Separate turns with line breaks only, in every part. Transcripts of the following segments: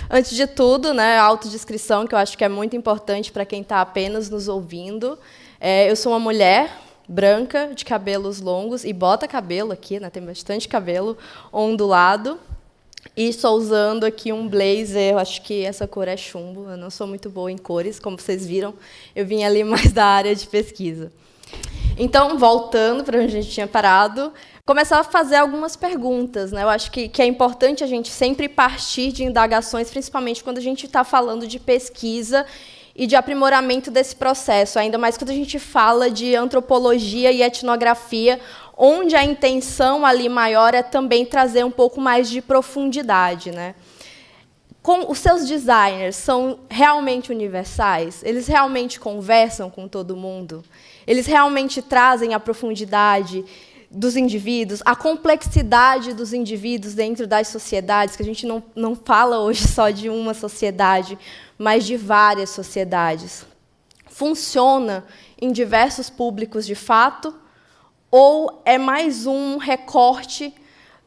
Antes de tudo, né, a autodescrição, que eu acho que é muito importante para quem está apenas nos ouvindo. Eu sou uma mulher branca, de cabelos longos, e bota cabelo aqui, né, tem bastante cabelo ondulado. E estou usando aqui um blazer, eu acho que essa cor é chumbo, eu não sou muito boa em cores, como vocês viram, eu vim ali mais da área de pesquisa. Então, voltando para onde a gente tinha parado, começar a fazer algumas perguntas, né? Eu acho que é importante a gente sempre partir de indagações, principalmente quando a gente está falando de pesquisa e de aprimoramento desse processo, ainda mais quando a gente fala de antropologia e etnografia, onde a intenção ali maior é também trazer um pouco mais de profundidade, né? Os seus designers são realmente universais? Eles realmente conversam com todo mundo? Eles realmente trazem a profundidade dos indivíduos, a complexidade dos indivíduos dentro das sociedades, que a gente não fala hoje só de uma sociedade, mas de várias sociedades. Funciona em diversos públicos de fato, ou é mais um recorte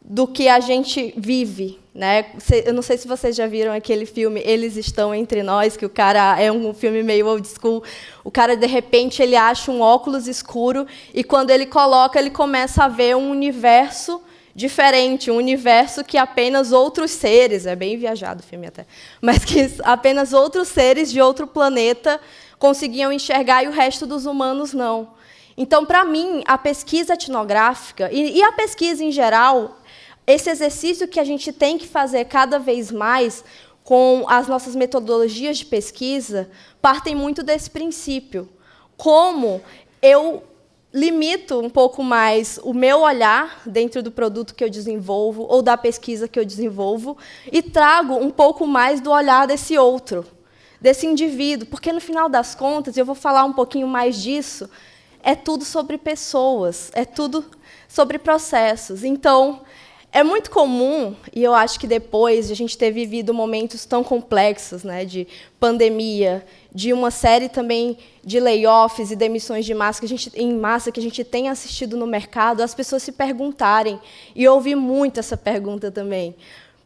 do que a gente vive, né? Eu não sei se vocês já viram aquele filme Eles Estão Entre Nós, que o cara é um filme meio old school. O cara, de repente, ele acha um óculos escuro e, quando ele coloca, ele começa a ver um universo diferente, um universo que apenas outros seres, é bem viajado o filme até, mas que apenas outros seres de outro planeta conseguiam enxergar e o resto dos humanos não. Então, para mim, a pesquisa etnográfica e a pesquisa em geral, esse exercício que a gente tem que fazer cada vez mais com as nossas metodologias de pesquisa, partem muito desse princípio. Como eu limito um pouco mais o meu olhar dentro do produto que eu desenvolvo ou da pesquisa que eu desenvolvo e trago um pouco mais do olhar desse outro, desse indivíduo, porque, no final das contas, eu vou falar um pouquinho mais disso, é tudo sobre pessoas, é tudo sobre processos. Então, é muito comum, e eu acho que depois de a gente ter vivido momentos tão complexos, né, de pandemia, de uma série também de layoffs e demissões de massa em massa que a gente tem assistido no mercado, as pessoas se perguntarem, e eu ouvi muito essa pergunta também: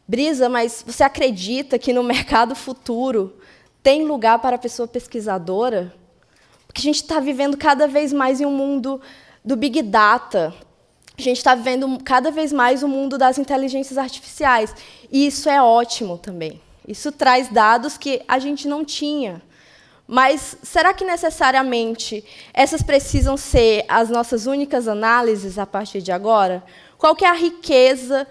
Brisa, mas você acredita que no mercado futuro tem lugar para a pessoa pesquisadora? Porque a gente está vivendo cada vez mais em um mundo do Big Data. A gente está vivendo cada vez mais o mundo das inteligências artificiais. E isso é ótimo também. Isso traz dados que a gente não tinha. Mas será que, necessariamente, essas precisam ser as nossas únicas análises a partir de agora? Qual que é a riqueza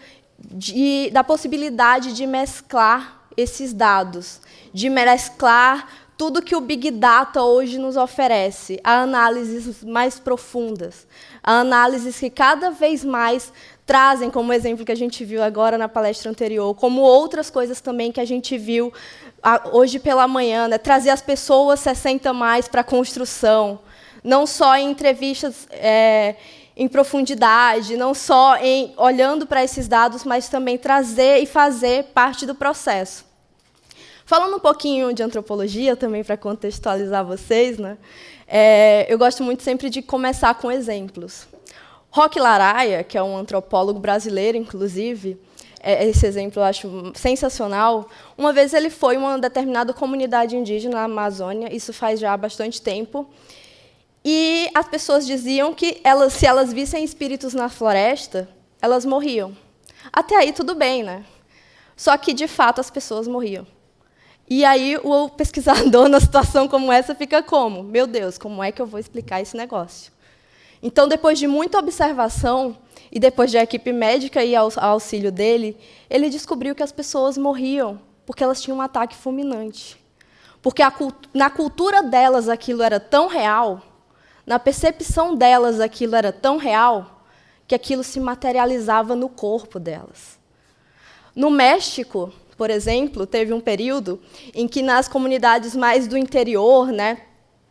da possibilidade de mesclar esses dados, de mesclar tudo que o Big Data hoje nos oferece, a análises mais profundas, a análises que cada vez mais trazem, como o exemplo que a gente viu agora na palestra anterior, como outras coisas também que a gente viu hoje pela manhã, né? Trazer as pessoas 60 mais para a construção, não só em entrevistas em profundidade, não só olhando para esses dados, mas também trazer e fazer parte do processo. Falando um pouquinho de antropologia, também para contextualizar vocês, né? Eu gosto muito sempre de começar com exemplos. Roque Laraia, que é um antropólogo brasileiro, inclusive, esse exemplo eu acho sensacional. Uma vez ele foi em uma determinada comunidade indígena na Amazônia, isso faz já bastante tempo, e as pessoas diziam que se elas vissem espíritos na floresta, elas morriam. Até aí tudo bem, né? Só que, de fato, as pessoas morriam. E aí o pesquisador, na situação como essa, fica como? Meu Deus, como é que eu vou explicar esse negócio? Então, depois de muita observação, e depois de a equipe médica ir ao auxílio dele, ele descobriu que as pessoas morriam porque elas tinham um ataque fulminante. Porque na cultura delas aquilo era tão real, na percepção delas aquilo era tão real, que aquilo se materializava no corpo delas. No México, por exemplo, teve um período em que, nas comunidades mais do interior, né,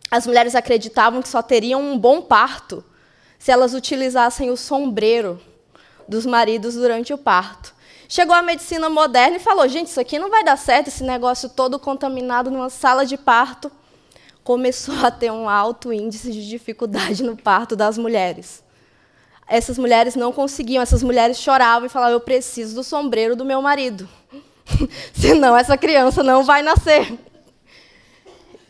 as mulheres acreditavam que só teriam um bom parto se elas utilizassem o sombreiro dos maridos durante o parto. Chegou a medicina moderna e falou: gente, isso aqui não vai dar certo, esse negócio todo contaminado numa sala de parto. começou a ter um alto índice de dificuldade no parto das mulheres. Essas mulheres não conseguiam, essas mulheres choravam e falavam: eu preciso do sombreiro do meu marido, senão essa criança não vai nascer.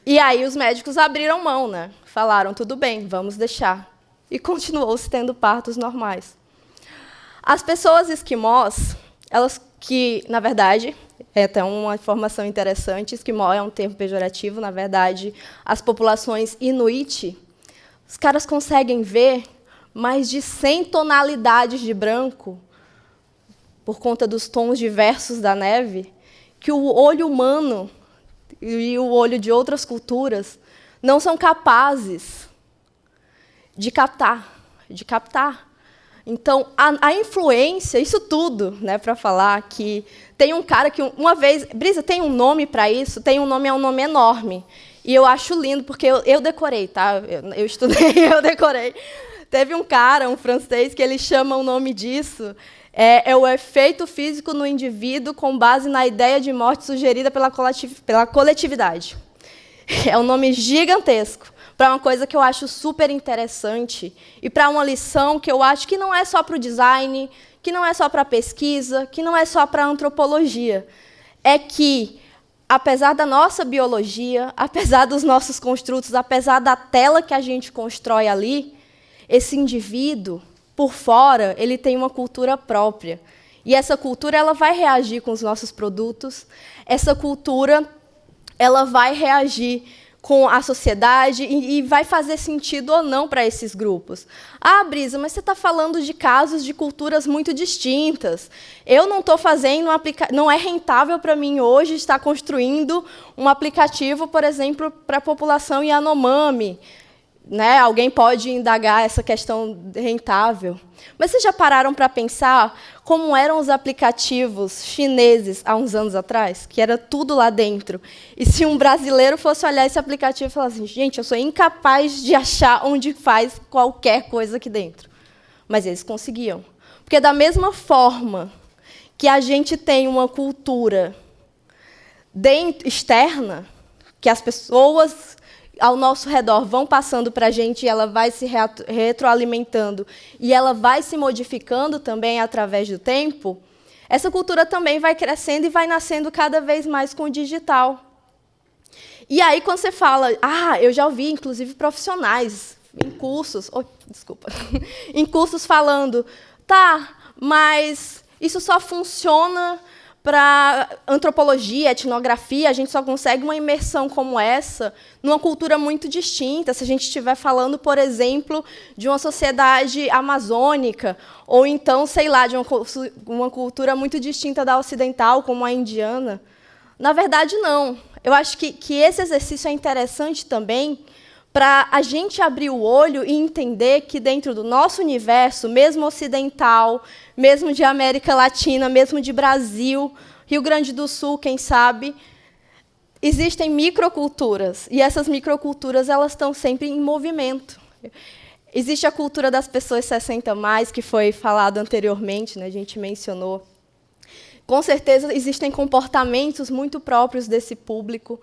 E aí os médicos abriram mão, né? Falaram: tudo bem, vamos deixar. E continuou-se tendo partos normais. As pessoas esquimós, elas que, na verdade, é até uma informação interessante, esquimó é um termo pejorativo, na verdade, as populações inuit, os caras conseguem ver mais de 100 tonalidades de branco, por conta dos tons diversos da neve, que o olho humano e o olho de outras culturas não são capazes de captar. Então, a influência, isso tudo, né, para falar que tem um cara que uma vez... Brisa, tem um nome para isso? Tem um nome, é um nome enorme. E eu acho lindo, porque eu decorei, tá? Eu estudei, eu decorei. Teve um cara, um francês, que ele chama o nome disso, é o efeito físico no indivíduo com base na ideia de morte sugerida pela coletividade. É um nome gigantesco, para uma coisa que eu acho super interessante e para uma lição que eu acho que não é só para o design, que não é só para a pesquisa, que não é só para a antropologia. É que, apesar da nossa biologia, apesar dos nossos construtos, apesar da tela que a gente constrói ali, esse indivíduo, por fora, ele tem uma cultura própria. E essa cultura ela vai reagir com os nossos produtos, essa cultura ela vai reagir com a sociedade e vai fazer sentido ou não para esses grupos. Ah, Brisa, mas você está falando de casos de culturas muito distintas. Eu não estou fazendo não é rentável para mim hoje estar construindo um aplicativo, por exemplo, para a população Yanomami. Né? Alguém pode indagar essa questão rentável. Mas vocês já pararam para pensar como eram os aplicativos chineses há uns anos atrás? Que era tudo lá dentro. E se um brasileiro fosse olhar esse aplicativo e falar assim: gente, eu sou incapaz de achar onde faz qualquer coisa aqui dentro. Mas eles conseguiam. Porque, da mesma forma que a gente tem uma cultura externa, que as pessoas ao nosso redor vão passando para a gente e ela vai se retroalimentando e ela vai se modificando também através do tempo, essa cultura também vai crescendo e vai nascendo cada vez mais com o digital. E aí, quando você fala... eu já ouvi, inclusive, profissionais em cursos... em cursos falando... Tá, mas isso só funciona para antropologia, etnografia, a gente só consegue uma imersão como essa numa cultura muito distinta. Se a gente estiver falando, por exemplo, de uma sociedade amazônica, ou então, sei lá, de uma cultura muito distinta da ocidental, como a indiana. Na verdade, não. Eu acho que esse exercício é interessante também para a gente abrir o olho e entender que, dentro do nosso universo, mesmo ocidental, mesmo de América Latina, mesmo de Brasil, Rio Grande do Sul, quem sabe, existem microculturas. E essas microculturas elas estão sempre em movimento. Existe a cultura das pessoas 60+, que foi falado anteriormente, né, a gente mencionou. Com certeza, existem comportamentos muito próprios desse público.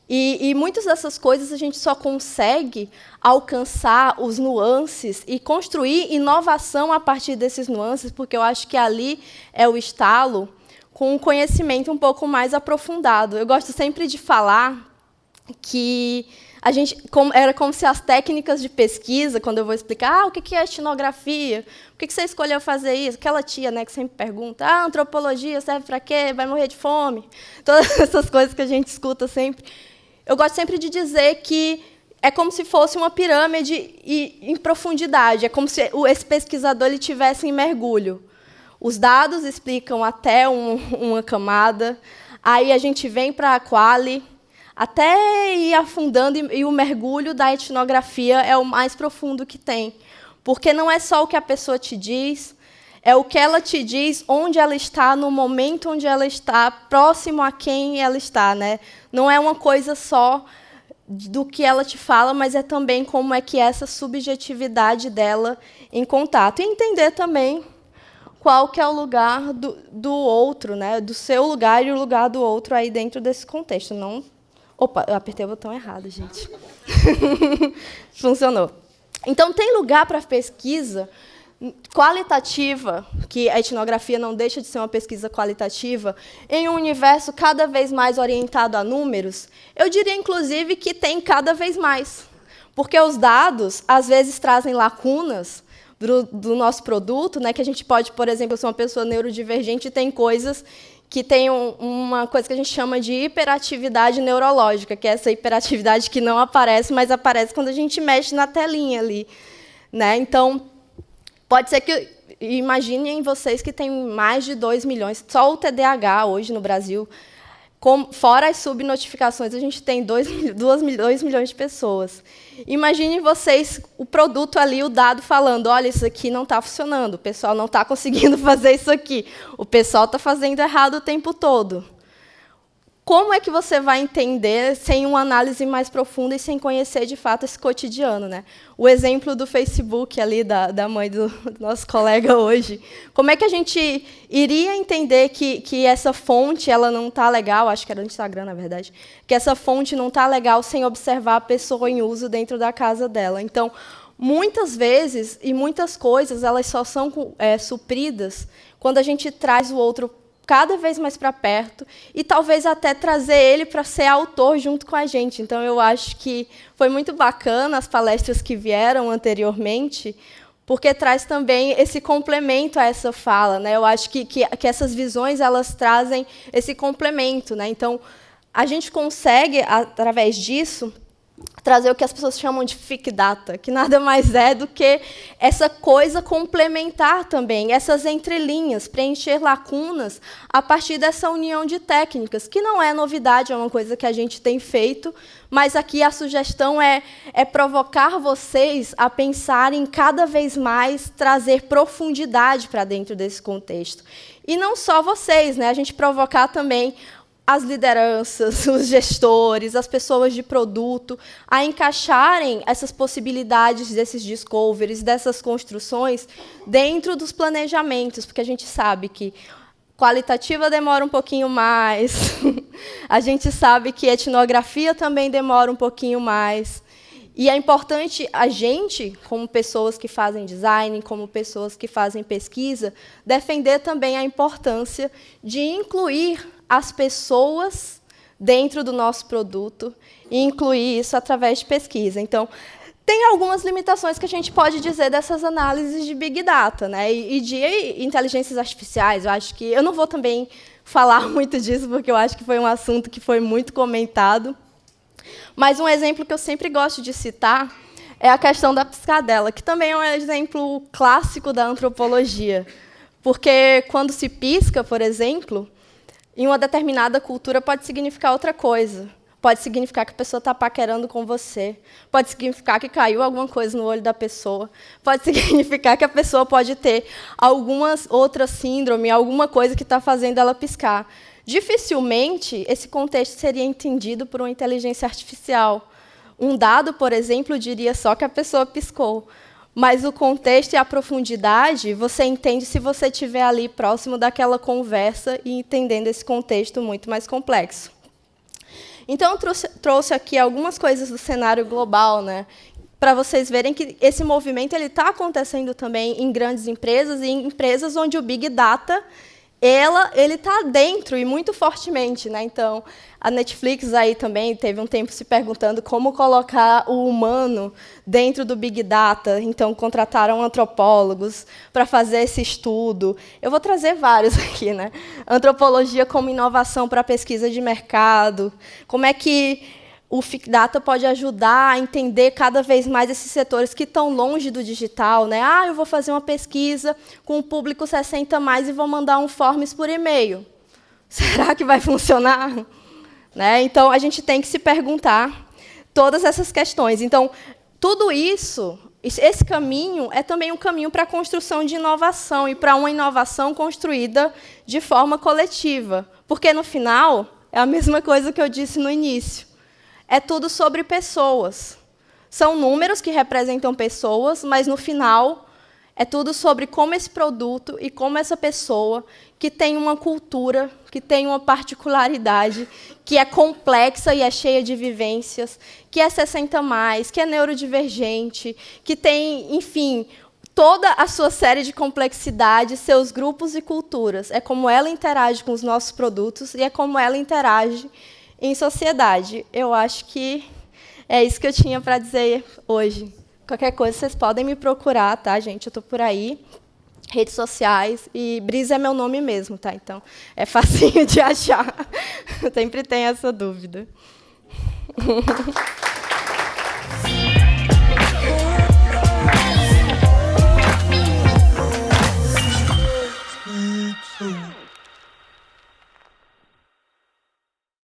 E muitas dessas coisas a gente só consegue alcançar os nuances e construir inovação a partir desses nuances, porque eu acho que ali é o estalo com um conhecimento um pouco mais aprofundado. Eu gosto sempre de falar que era como se as técnicas de pesquisa, quando eu vou explicar o que é etnografia, por que você escolheu fazer isso, aquela tia, né, que sempre pergunta, antropologia serve para quê? Vai morrer de fome? Todas essas coisas que a gente escuta sempre. Eu gosto sempre de dizer que é como se fosse uma pirâmide em profundidade, é como se esse pesquisador ele tivesse em mergulho. Os dados explicam até uma camada, aí a gente vem para a quali, até ir afundando, e o mergulho da etnografia é o mais profundo que tem. Porque não é só o que a pessoa te diz, é o que ela te diz, onde ela está, no momento onde ela está, próximo a quem ela está. Né? Não é uma coisa só do que ela te fala, mas é também como é que é essa subjetividade dela em contato. E entender também qual que é o lugar do outro, né? Do seu lugar e o lugar do outro aí dentro desse contexto. Não Opa, eu apertei o botão errado, gente. Funcionou. Então, tem lugar para pesquisa qualitativa, que a etnografia não deixa de ser uma pesquisa qualitativa, em um universo cada vez mais orientado a números? Eu diria, inclusive, que tem cada vez mais. Porque os dados, às vezes, trazem lacunas do nosso produto, né, que a gente pode, por exemplo, ser uma pessoa neurodivergente e tem coisas que tem uma coisa que a gente chama de hiperatividade neurológica, que é essa hiperatividade que não aparece, mas aparece quando a gente mexe na telinha ali, né? Então, pode ser que, imaginem vocês que tem mais de 2 milhões, só o TDAH hoje no Brasil, fora as subnotificações, a gente tem 2 milhões de pessoas. Imaginem vocês o produto ali, o dado falando, olha, isso aqui não está funcionando, o pessoal não está conseguindo fazer isso aqui, o pessoal está fazendo errado o tempo todo. Como é que você vai entender sem uma análise mais profunda e sem conhecer, de fato, esse cotidiano, né? O exemplo do Facebook, ali, da mãe do nosso colega hoje. Como é que a gente iria entender que essa fonte ela não está legal, acho que era no Instagram, na verdade, que essa fonte não está legal sem observar a pessoa em uso dentro da casa dela? Então, muitas vezes, e muitas coisas, elas só são supridas quando a gente traz o outro cada vez mais para perto, e talvez até trazer ele para ser autor junto com a gente. Então, eu acho que foi muito bacana as palestras que vieram anteriormente, porque traz também esse complemento a essa fala, né? Eu acho que essas visões elas trazem esse complemento, né? Então, a gente consegue, através disso, trazer o que as pessoas chamam de fic data, que nada mais é do que essa coisa complementar também, essas entrelinhas, preencher lacunas a partir dessa união de técnicas, que não é novidade, é uma coisa que a gente tem feito, mas aqui a sugestão é provocar vocês a pensarem cada vez mais, trazer profundidade para dentro desse contexto. E não só vocês, né? A gente provocar também as lideranças, os gestores, as pessoas de produto, a encaixarem essas possibilidades desses discoveries, dessas construções, dentro dos planejamentos, porque a gente sabe que qualitativa demora um pouquinho mais, a gente sabe que etnografia também demora um pouquinho mais, e é importante a gente, como pessoas que fazem design, como pessoas que fazem pesquisa, defender também a importância de incluir as pessoas dentro do nosso produto e incluir isso através de pesquisa. Então, tem algumas limitações que a gente pode dizer dessas análises de Big Data, né? E de inteligências artificiais. Eu acho que eu não vou também falar muito disso, porque eu acho que foi um assunto que foi muito comentado. Mas um exemplo que eu sempre gosto de citar é a questão da piscadela, que também é um exemplo clássico da antropologia. Porque, quando se pisca, por exemplo, em uma determinada cultura pode significar outra coisa. Pode significar que a pessoa está paquerando com você. Pode significar que caiu alguma coisa no olho da pessoa. Pode significar que a pessoa pode ter alguma outra síndrome, alguma coisa que está fazendo ela piscar. Dificilmente esse contexto seria entendido por uma inteligência artificial. Um dado, por exemplo, diria só que a pessoa piscou. Mas o contexto e a profundidade você entende se você estiver ali próximo daquela conversa e entendendo esse contexto muito mais complexo. Então, eu trouxe aqui algumas coisas do cenário global, né, para vocês verem que esse movimento está acontecendo também em grandes empresas e em empresas onde o Big Data ele está dentro e muito fortemente, né? Então, a Netflix aí também teve um tempo se perguntando como colocar o humano dentro do Big Data. Então, contrataram antropólogos para fazer esse estudo. Eu vou trazer vários aqui, né? Antropologia como inovação para pesquisa de mercado. Como é que o Fic Data pode ajudar a entender cada vez mais esses setores que estão longe do digital, né? Ah, eu vou fazer uma pesquisa com o público 60+, e vou mandar um forms por e-mail. Será que vai funcionar? Né? Então, a gente tem que se perguntar todas essas questões. Então, tudo isso, esse caminho é também um caminho para a construção de inovação e para uma inovação construída de forma coletiva. Porque, no final, é a mesma coisa que eu disse no início. É tudo sobre pessoas. São números que representam pessoas, mas, no final, É tudo sobre como esse produto e como essa pessoa, que tem uma cultura, que tem uma particularidade, que é complexa e é cheia de vivências, que é 60+, que é neurodivergente, que tem, enfim, toda a sua série de complexidades, seus grupos e culturas. É como ela interage com os nossos produtos e é como ela interage em sociedade. Eu acho que é isso que eu tinha para dizer hoje. Qualquer coisa, vocês podem me procurar, tá, gente? Eu estou por aí, redes sociais, e Brisa é meu nome mesmo, tá? Então, é facinho de achar. Eu sempre tenho essa dúvida.